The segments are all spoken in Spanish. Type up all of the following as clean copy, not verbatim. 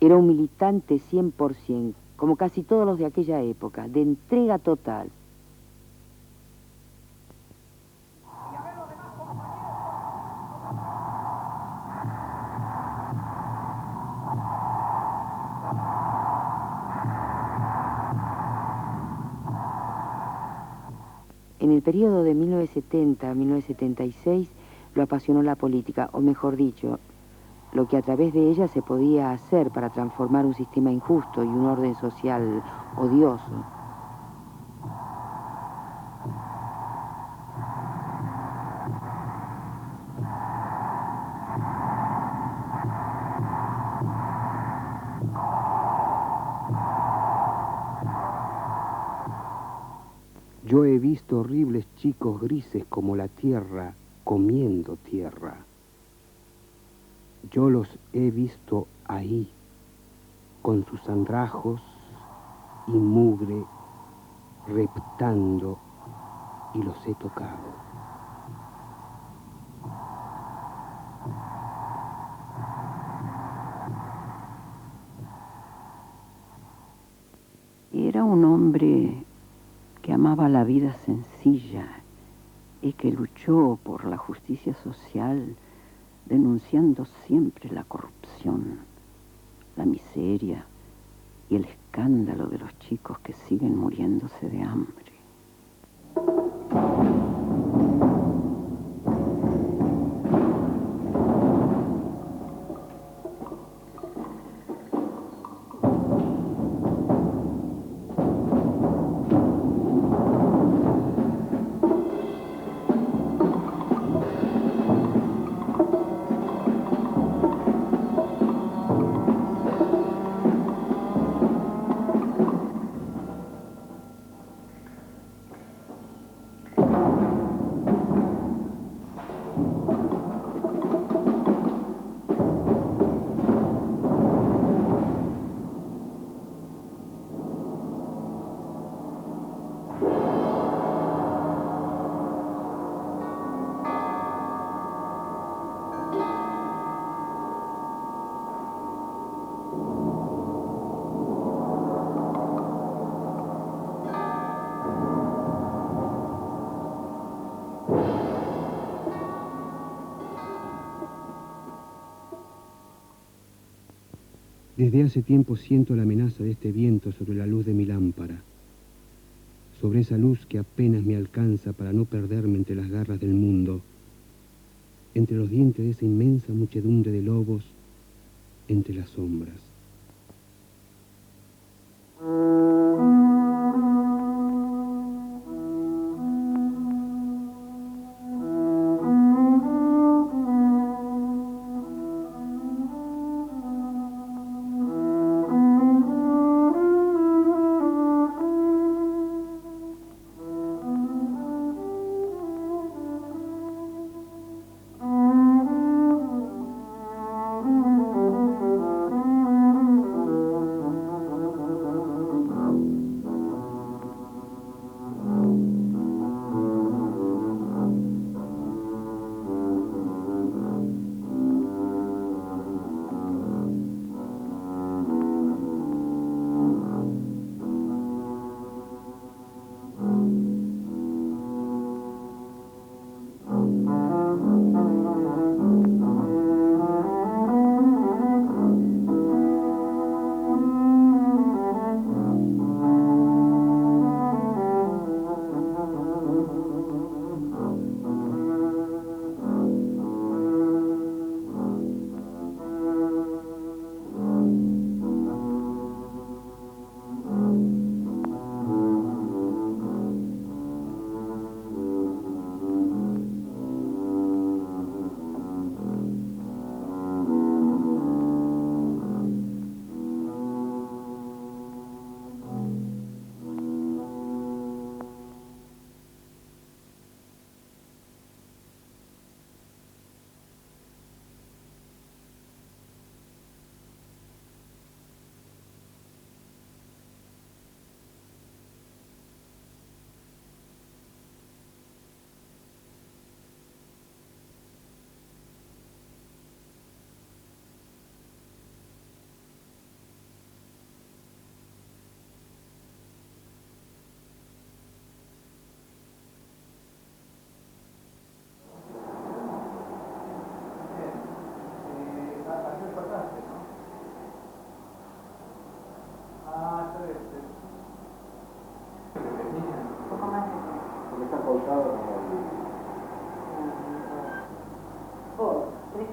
Era un militante 100%, como casi todos los de aquella época, de entrega total. En el periodo de 1970 a 1976 lo apasionó la política, o mejor dicho, lo que a través de ella se podía hacer para transformar un sistema injusto y un orden social odioso. Yo he visto horribles chicos grises como la tierra comiendo tierra. Yo los he visto ahí, con sus andrajos y mugre, reptando, y los he tocado. Era un hombre que amaba la vida sencilla y que luchó por la justicia social, denunciando siempre la corrupción, la miseria y el escándalo de los chicos que siguen muriéndose de hambre. Desde hace tiempo siento la amenaza de este viento sobre la luz de mi lámpara, sobre esa luz que apenas me alcanza para no perderme entre las garras del mundo, entre los dientes de esa inmensa muchedumbre de lobos, entre las sombras.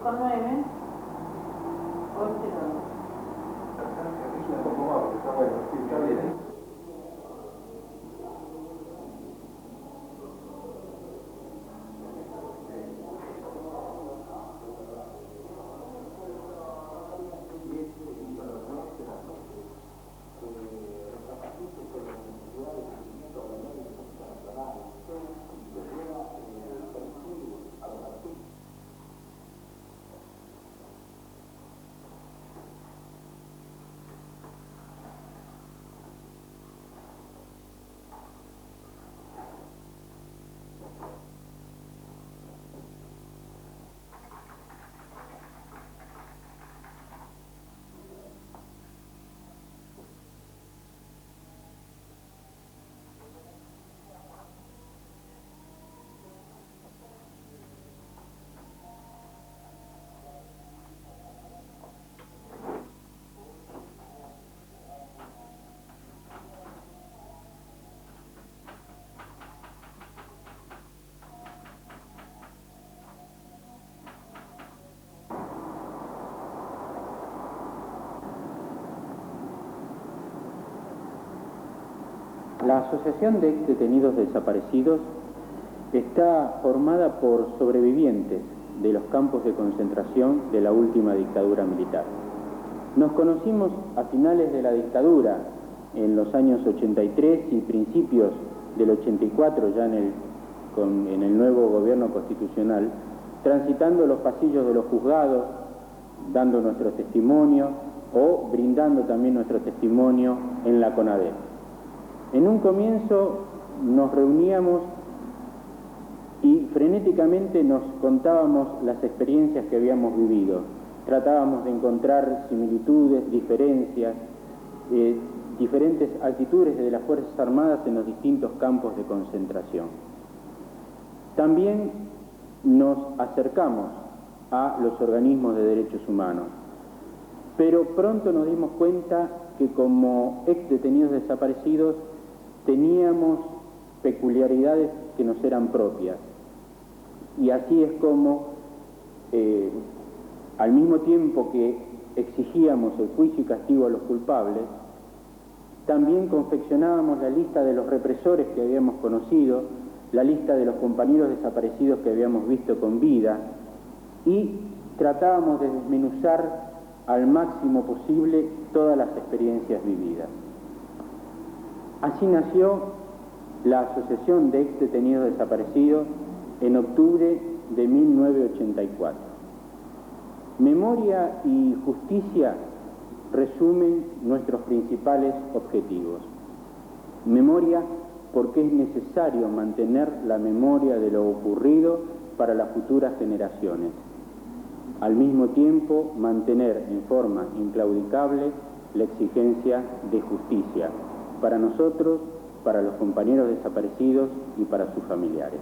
5-9. 8-2. Un poco más, porque está bueno, sí, está bien. La Asociación de Ex Detenidos Desaparecidos está formada por sobrevivientes de los campos de concentración de la última dictadura militar. Nos conocimos a finales de la dictadura, en los años 83 y principios del 84, ya en el nuevo gobierno constitucional, transitando los pasillos de los juzgados, dando nuestro testimonio o brindando también nuestro testimonio en la CONADEP. En un comienzo nos reuníamos y frenéticamente nos contábamos las experiencias que habíamos vivido. Tratábamos de encontrar similitudes, diferencias, diferentes actitudes de las Fuerzas Armadas en los distintos campos de concentración. También nos acercamos a los organismos de derechos humanos, pero pronto nos dimos cuenta que como ex detenidos desaparecidos teníamos peculiaridades que nos eran propias. Y así es como, al mismo tiempo que exigíamos el juicio y castigo a los culpables, también confeccionábamos la lista de los represores que habíamos conocido, la lista de los compañeros desaparecidos que habíamos visto con vida, y tratábamos de desmenuzar al máximo posible todas las experiencias vividas. Así nació la Asociación de Ex Detenidos Desaparecidos en octubre de 1984. Memoria y justicia resumen nuestros principales objetivos. Memoria porque es necesario mantener la memoria de lo ocurrido para las futuras generaciones. Al mismo tiempo, mantener en forma inclaudicable la exigencia de justicia para nosotros, para los compañeros desaparecidos y para sus familiares.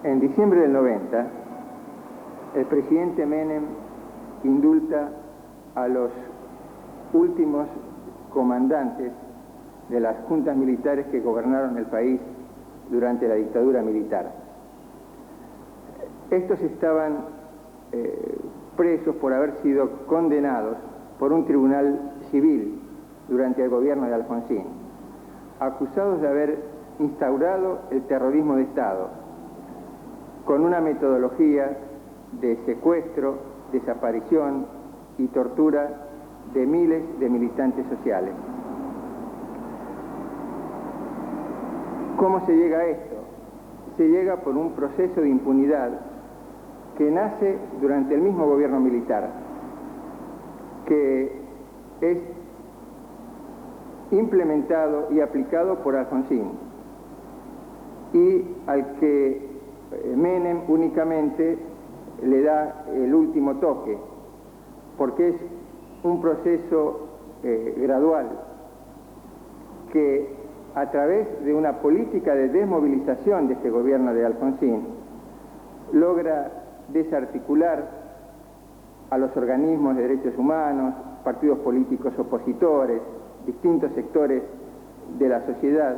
En diciembre del 90, el presidente Menem indulta a los últimos comandantes de las juntas militares que gobernaron el país durante la dictadura militar. Estos estaban presos por haber sido condenados por un tribunal civil durante el gobierno de Alfonsín, acusados de haber instaurado el terrorismo de Estado, con una metodología de secuestro, desaparición y tortura de miles de militantes sociales. ¿Cómo se llega a esto? Se llega por un proceso de impunidad que nace durante el mismo gobierno militar, que es implementado y aplicado por Alfonsín, y al que Menem únicamente le da el último toque, porque es un proceso gradual que, a través de una política de desmovilización de este gobierno de Alfonsín, logra desarticular a los organismos de derechos humanos, partidos políticos opositores, distintos sectores de la sociedad,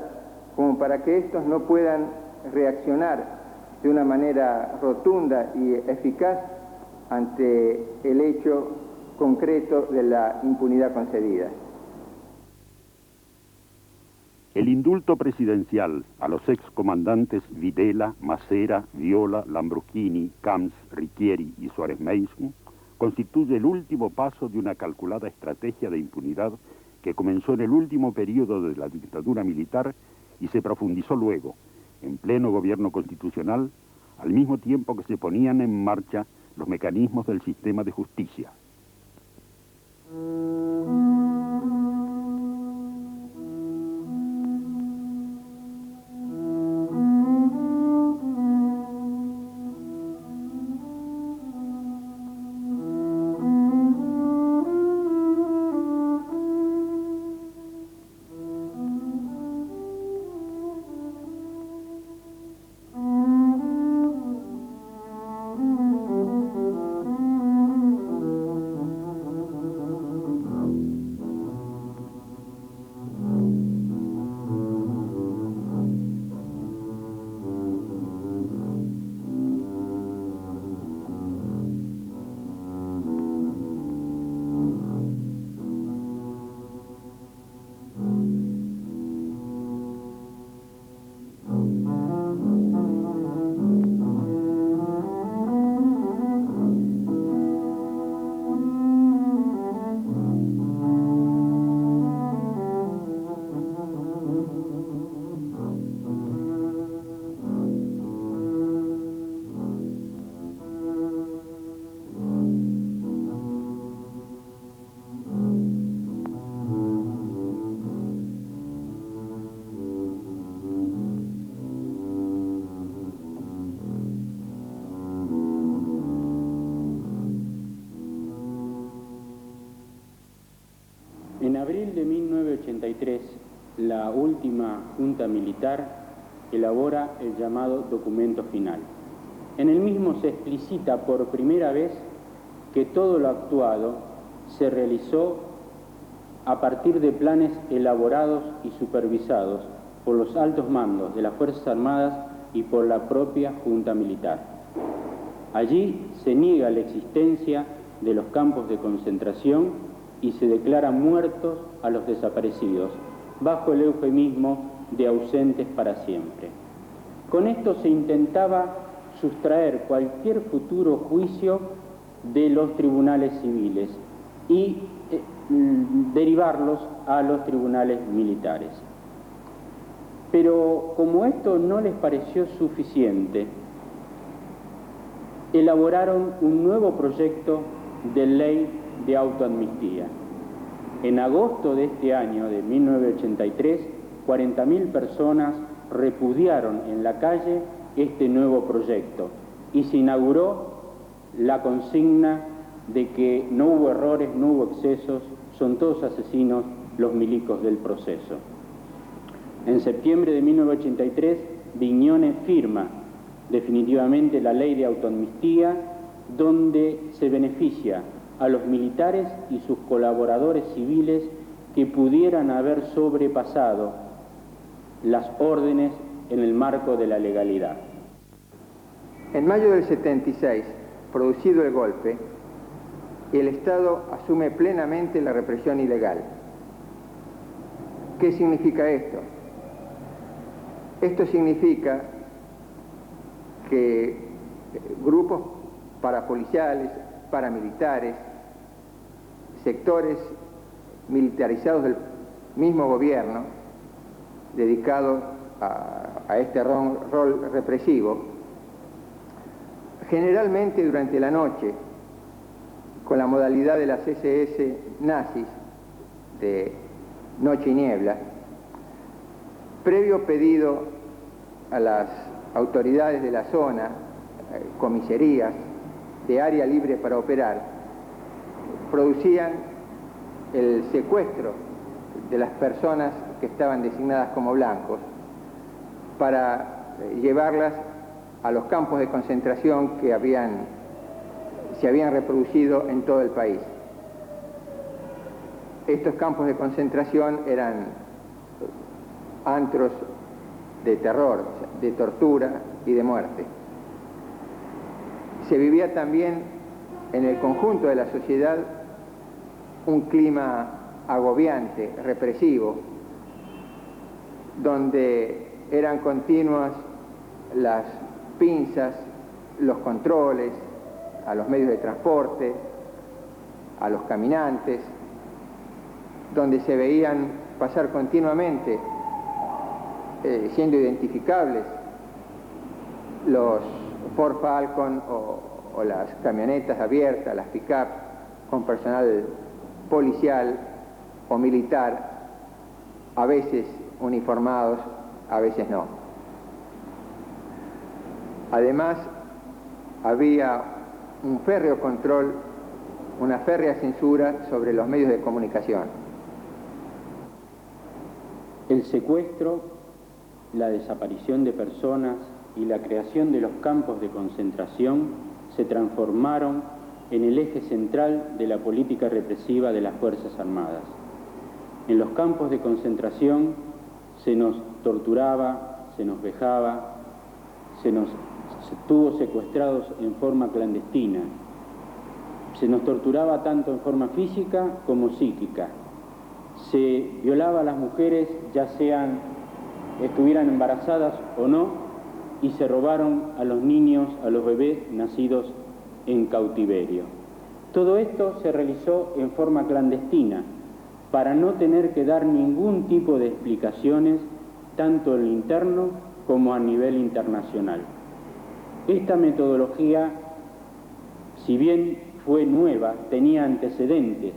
como para que estos no puedan reaccionar de una manera rotunda y eficaz ante el hecho concreto de la impunidad concedida. El indulto presidencial a los excomandantes Videla, Macera, Viola, Lambruschini, Camps, Ricchieri y Suárez Mason constituye el último paso de una calculada estrategia de impunidad que comenzó en el último periodo de la dictadura militar y se profundizó luego, en pleno gobierno constitucional, al mismo tiempo que se ponían en marcha los mecanismos del sistema de justicia. En abril de 1983, la última Junta Militar elabora el llamado documento final. En el mismo se explicita por primera vez que todo lo actuado se realizó a partir de planes elaborados y supervisados por los altos mandos de las Fuerzas Armadas y por la propia Junta Militar. Allí se niega la existencia de los campos de concentración y se declara muertos a los desaparecidos, bajo el eufemismo de ausentes para siempre. Con esto se intentaba sustraer cualquier futuro juicio de los tribunales civiles y derivarlos a los tribunales militares. Pero como esto no les pareció suficiente, elaboraron un nuevo proyecto de ley de autoamnistía. En agosto de este año, de 1983, 40.000 personas repudiaron en la calle este nuevo proyecto y se inauguró la consigna de que no hubo errores, no hubo excesos, son todos asesinos los milicos del proceso. En septiembre de 1983, Vignone firma definitivamente la ley de autoamnistía, donde se beneficia a los militares y sus colaboradores civiles que pudieran haber sobrepasado las órdenes en el marco de la legalidad. En mayo del 76, producido el golpe, el Estado asume plenamente la represión ilegal. ¿Qué significa esto? Esto significa que grupos parapoliciales, paramilitares, sectores militarizados del mismo gobierno, dedicados a este rol represivo, generalmente durante la noche, con la modalidad de las SS nazis de noche y niebla, previo pedido a las autoridades de la zona, comisarías de área libre para operar, producían el secuestro de las personas que estaban designadas como blancos para llevarlas a los campos de concentración que se habían reproducido en todo el país. estos campos de concentración eran antros de terror, de tortura y de muerte. Se vivía también en el conjunto de la sociedad un clima agobiante, represivo, donde eran continuas las pinzas, los controles a los medios de transporte, a los caminantes, donde se veían pasar continuamente, siendo identificables, los Ford Falcon o las camionetas abiertas, las pick-up, con personal policial o militar, a veces uniformados, a veces no. Además, había un férreo control, una férrea censura sobre los medios de comunicación. El secuestro, la desaparición de personas y la creación de los campos de concentración se transformaron en el eje central de la política represiva de las Fuerzas Armadas. En los campos de concentración se nos torturaba, se nos vejaba, se nos tuvo secuestrados en forma clandestina. Se nos torturaba tanto en forma física como psíquica. Se violaba a las mujeres, ya estuvieran embarazadas o no, y se robaron a los niños, a los bebés nacidos en cautiverio. Todo esto se realizó en forma clandestina, para no tener que dar ningún tipo de explicaciones, tanto en lo interno como a nivel internacional. Esta metodología, si bien fue nueva, tenía antecedentes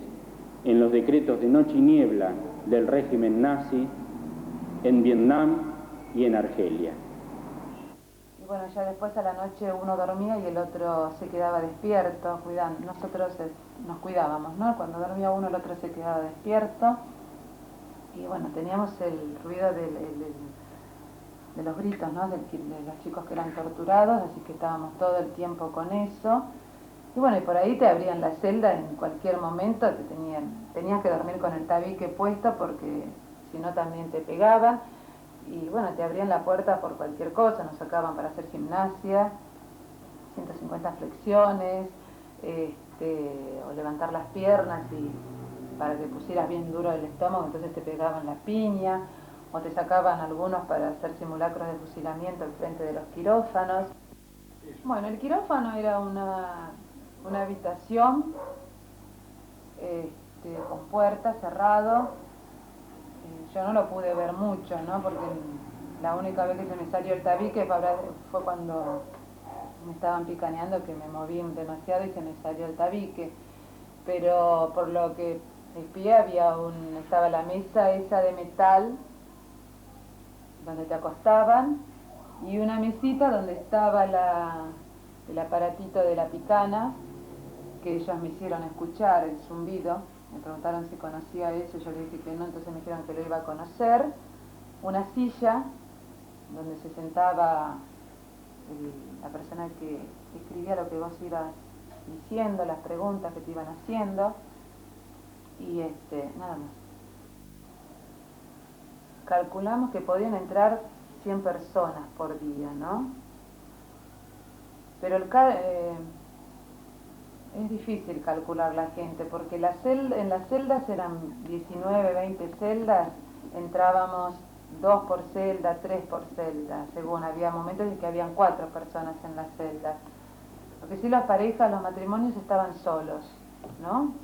en los decretos de noche y niebla del régimen nazi, en Vietnam y en Argelia. Y bueno, ya después a la noche uno dormía y el otro se quedaba despierto, cuidando. Nosotros nos cuidábamos, ¿no? Cuando dormía uno el otro se quedaba despierto. Y bueno, teníamos el ruido de los gritos, ¿no? De los chicos que eran torturados, así que estábamos todo el tiempo con eso. Y bueno, y por ahí te abrían la celda en cualquier momento, tenías que dormir con el tabique puesto porque si no también te pegaban. Y bueno, te abrían la puerta por cualquier cosa, nos sacaban para hacer gimnasia, 150 flexiones, o levantar las piernas y para que pusieras bien duro el estómago, entonces te pegaban la piña, o te sacaban algunos para hacer simulacros de fusilamiento al frente de los quirófanos. Bueno, el quirófano era una habitación con puerta, cerrado. Yo no lo pude ver mucho, ¿no? Porque la única vez que se me salió el tabique fue cuando me estaban picaneando, que me moví demasiado y se me salió el tabique. Pero por lo que espié estaba la mesa esa de metal donde te acostaban y una mesita donde estaba el aparatito de la picana que ellos me hicieron escuchar, el zumbido. Me preguntaron si conocía eso, yo le dije que no, entonces me dijeron que lo iba a conocer. Una silla donde se sentaba la persona que escribía lo que vos ibas diciendo, las preguntas que te iban haciendo, y nada más. Calculamos que podían entrar 100 personas por día, ¿no? Pero es difícil calcular la gente, porque en las celdas eran 19, 20 celdas, entrábamos 2 por celda, 3 por celda, según había momentos en que habían 4 personas en las celdas. Porque sí, las parejas, los matrimonios estaban solos, ¿no?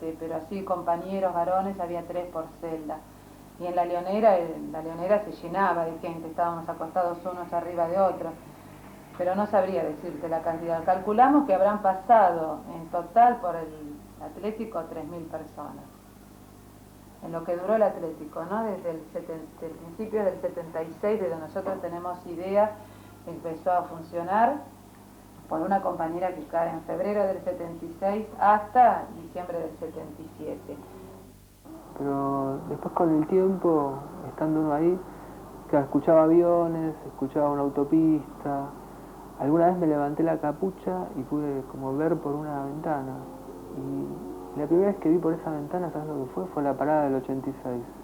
Pero así compañeros, varones, había 3 por celda. Y en la leonera se llenaba de gente, estábamos acostados unos arriba de otros. Pero no sabría decirte la cantidad. Calculamos que habrán pasado en total por el Atlético 3.000 personas. En lo que duró el Atlético, ¿no? Desde el principio del 76, desde nosotros tenemos idea, empezó a funcionar por una compañera que cae en febrero del 76 hasta diciembre del 77. Pero después con el tiempo, estando uno ahí, que escuchaba aviones, escuchaba una autopista. Alguna vez me levanté la capucha y pude como ver por una ventana Y la primera vez que vi por esa ventana, ¿sabes lo que fue? Fue la parada del 86.